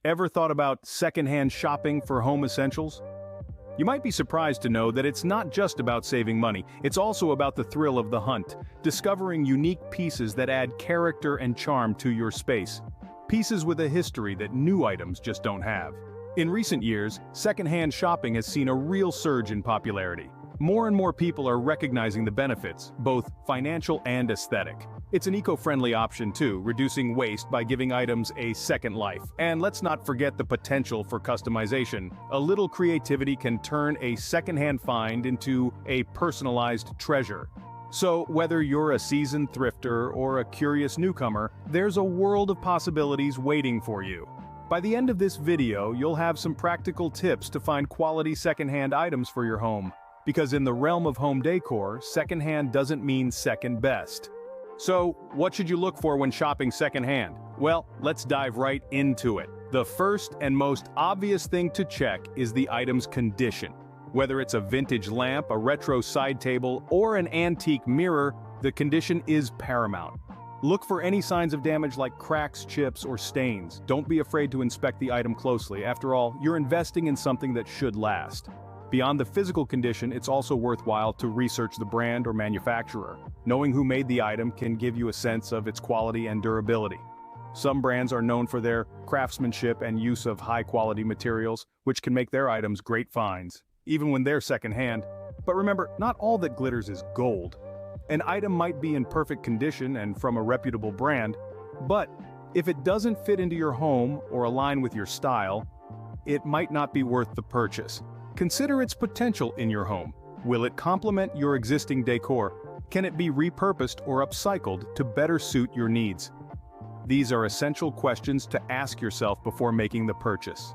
Ever thought about secondhand shopping for home essentials? You might be surprised to know that it's not just about saving money, it's also about the thrill of the hunt, discovering unique pieces that add character and charm to your space. Pieces with a history that new items just don't have. In recent years, secondhand shopping has seen a real surge in popularity. More and more people are recognizing the benefits, both financial and aesthetic. It's an eco-friendly option too, reducing waste by giving items a second life. And let's not forget the potential for customization. A little creativity can turn a secondhand find into a personalized treasure. So, whether you're a seasoned thrifter or a curious newcomer, there's a world of possibilities waiting for you. By the end of this video, you'll have some practical tips to find quality secondhand items for your home. Because in the realm of home decor, secondhand doesn't mean second best. So, what should you look for when shopping secondhand? Well, let's dive right into it. The first and most obvious thing to check is the item's condition. Whether it's a vintage lamp, a retro side table, or an antique mirror, the condition is paramount. Look for any signs of damage like cracks, chips, or stains. Don't be afraid to inspect the item closely. After all, you're investing in something that should last. Beyond the physical condition, it's also worthwhile to research the brand or manufacturer. Knowing who made the item can give you a sense of its quality and durability. Some brands are known for their craftsmanship and use of high-quality materials, which can make their items great finds, even when they're secondhand. But remember, not all that glitters is gold. An item might be in perfect condition and from a reputable brand, but if it doesn't fit into your home or align with your style, it might not be worth the purchase. Consider its potential in your home. Will it complement your existing decor? Can it be repurposed or upcycled to better suit your needs? These are essential questions to ask yourself before making the purchase.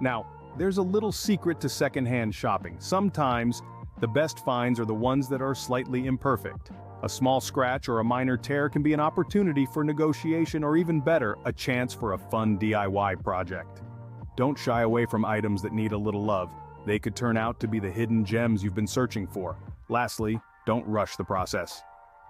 Now, there's a little secret to secondhand shopping. Sometimes, the best finds are the ones that are slightly imperfect. A small scratch or a minor tear can be an opportunity for negotiation, or even better, a chance for a fun DIY project. Don't shy away from items that need a little love. They could turn out to be the hidden gems you've been searching for. Lastly, don't rush the process.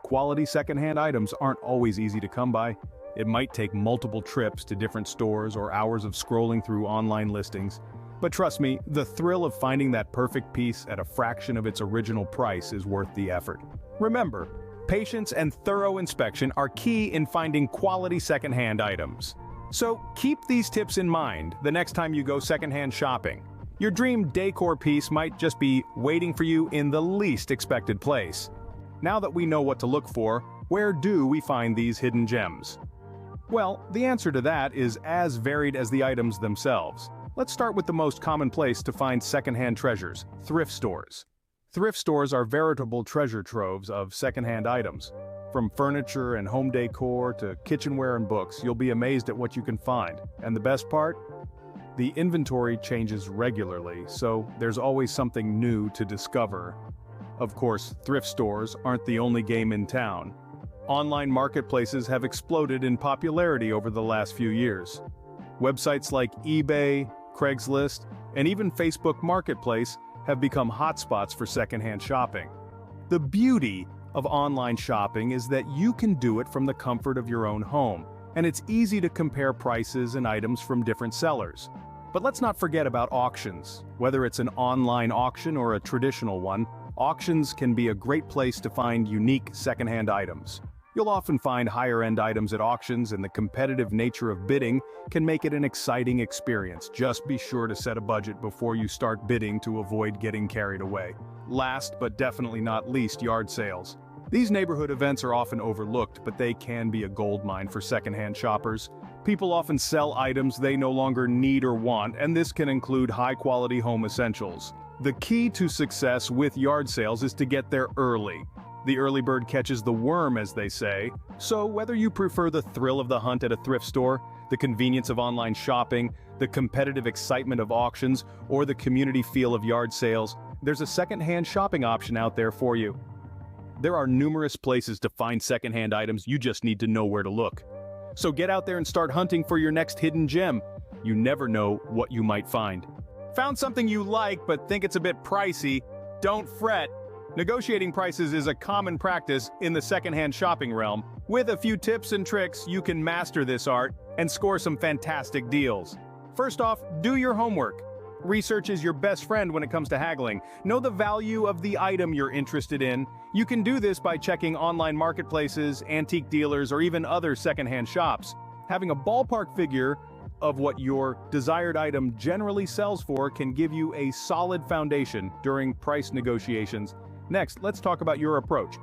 Quality secondhand items aren't always easy to come by. It might take multiple trips to different stores or hours of scrolling through online listings. But trust me, the thrill of finding that perfect piece at a fraction of its original price is worth the effort. Remember, patience and thorough inspection are key in finding quality secondhand items. So keep these tips in mind the next time you go secondhand shopping. Your dream decor piece might just be waiting for you in the least expected place. Now that we know what to look for, where do we find these hidden gems? Well, the answer to that is as varied as the items themselves. Let's start with the most common place to find secondhand treasures: thrift stores. Thrift stores are veritable treasure troves of secondhand items. From furniture and home decor to kitchenware and books, you'll be amazed at what you can find. And the best part? The inventory changes regularly, so there's always something new to discover. Of course, thrift stores aren't the only game in town. Online marketplaces have exploded in popularity over the last few years. Websites like eBay, Craigslist, and even Facebook Marketplace have become hotspots for secondhand shopping. The beauty of online shopping is that you can do it from the comfort of your own home, and it's easy to compare prices and items from different sellers. But let's not forget about auctions. Whether it's an online auction or a traditional one, auctions can be a great place to find unique secondhand items. You'll often find higher-end items at auctions, and the competitive nature of bidding can make it an exciting experience. Just be sure to set a budget before you start bidding to avoid getting carried away. Last but definitely not least, yard sales. These neighborhood events are often overlooked, but they can be a goldmine for secondhand shoppers. People often sell items they no longer need or want, and this can include high-quality home essentials. The key to success with yard sales is to get there early. The early bird catches the worm, as they say. So whether you prefer the thrill of the hunt at a thrift store, the convenience of online shopping, the competitive excitement of auctions, or the community feel of yard sales, there's a secondhand shopping option out there for you. There are numerous places to find secondhand items, you just need to know where to look. So get out there and start hunting for your next hidden gem. You never know what you might find. Found something you like but think it's a bit pricey? Don't fret. Negotiating prices is a common practice in the secondhand shopping realm. With a few tips and tricks, you can master this art and score some fantastic deals. First off, do your homework. Research is your best friend when it comes to haggling. Know the value of the item you're interested in. You can do this by checking online marketplaces, antique dealers, or even other secondhand shops. Having a ballpark figure of what your desired item generally sells for can give you a solid foundation during price negotiations. Next, let's talk about your approach.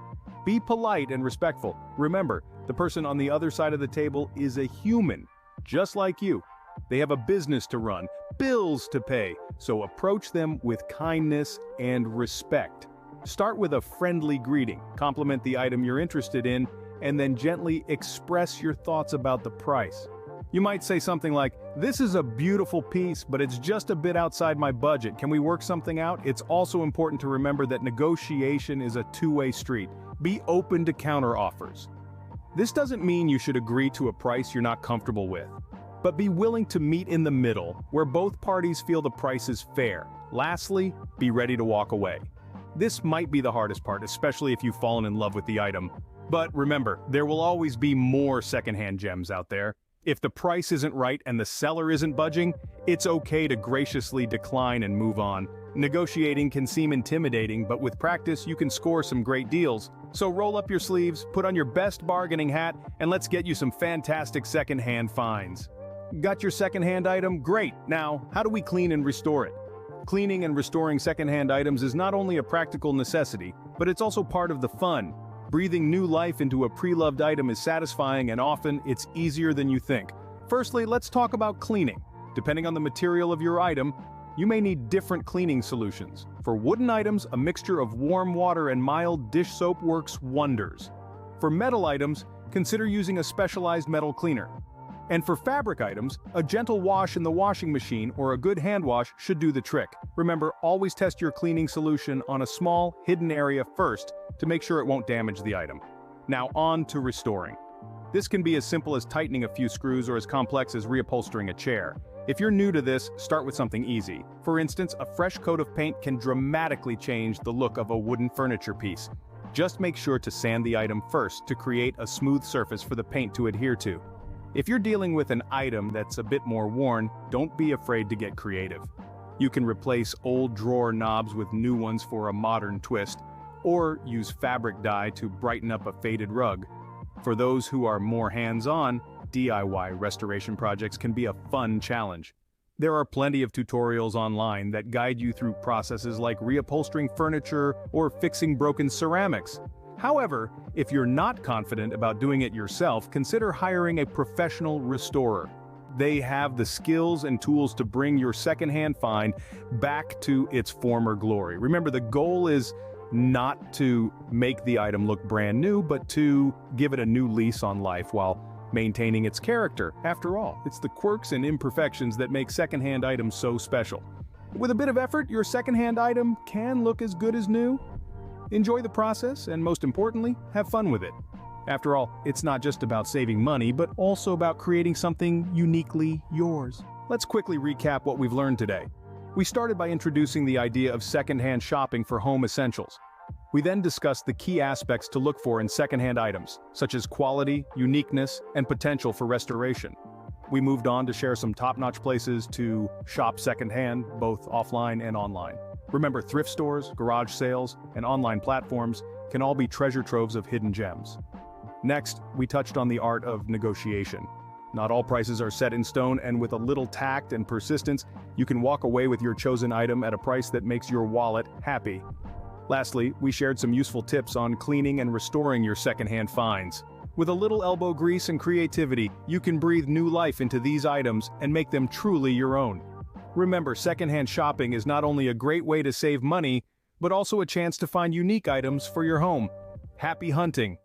Be polite and respectful. Remember, the person on the other side of the table is a human, just like you. They have a business to run, bills to pay, so approach them with kindness and respect. Start with a friendly greeting, compliment the item you're interested in, and then gently express your thoughts about the price. You might say something like, "This is a beautiful piece, but it's just a bit outside my budget. Can we work something out?" It's also important to remember that negotiation is a two-way street. Be open to counter-offers. This doesn't mean you should agree to a price you're not comfortable with, but be willing to meet in the middle, where both parties feel the price is fair. Lastly, be ready to walk away. This might be the hardest part, especially if you've fallen in love with the item. But remember, there will always be more secondhand gems out there. If the price isn't right and the seller isn't budging, it's okay to graciously decline and move on. Negotiating can seem intimidating, but with practice you can score some great deals. So roll up your sleeves, put on your best bargaining hat, and let's get you some fantastic secondhand finds. Got your secondhand item? Great! Now, how do we clean and restore it? Cleaning and restoring secondhand items is not only a practical necessity, but it's also part of the fun. Breathing new life into a pre-loved item is satisfying, and often it's easier than you think. Firstly, let's talk about cleaning. Depending on the material of your item, you may need different cleaning solutions. For wooden items, a mixture of warm water and mild dish soap works wonders. For metal items, consider using a specialized metal cleaner. And for fabric items, a gentle wash in the washing machine or a good hand wash should do the trick. Remember, always test your cleaning solution on a small, hidden area first to make sure it won't damage the item. Now on to restoring. This can be as simple as tightening a few screws or as complex as reupholstering a chair. If you're new to this, start with something easy. For instance, a fresh coat of paint can dramatically change the look of a wooden furniture piece. Just make sure to sand the item first to create a smooth surface for the paint to adhere to. If you're dealing with an item that's a bit more worn, don't be afraid to get creative. You can replace old drawer knobs with new ones for a modern twist, or use fabric dye to brighten up a faded rug. For those who are more hands-on, DIY restoration projects can be a fun challenge. There are plenty of tutorials online that guide you through processes like reupholstering furniture or fixing broken ceramics. However, if you're not confident about doing it yourself, consider hiring a professional restorer. They have the skills and tools to bring your secondhand find back to its former glory. Remember, the goal is not to make the item look brand new, but to give it a new lease on life while maintaining its character. After all, it's the quirks and imperfections that make secondhand items so special. With a bit of effort, your secondhand item can look as good as new. Enjoy the process, and most importantly, have fun with it. After all, it's not just about saving money, but also about creating something uniquely yours. Let's quickly recap what we've learned today. We started by introducing the idea of secondhand shopping for home essentials. We then discussed the key aspects to look for in secondhand items, such as quality, uniqueness, and potential for restoration. We moved on to share some top-notch places to shop secondhand, both offline and online. Remember, thrift stores, garage sales, and online platforms can all be treasure troves of hidden gems. Next, we touched on the art of negotiation. Not all prices are set in stone, and with a little tact and persistence, you can walk away with your chosen item at a price that makes your wallet happy. Lastly, we shared some useful tips on cleaning and restoring your secondhand finds. With a little elbow grease and creativity, you can breathe new life into these items and make them truly your own. Remember, secondhand shopping is not only a great way to save money, but also a chance to find unique items for your home. Happy hunting!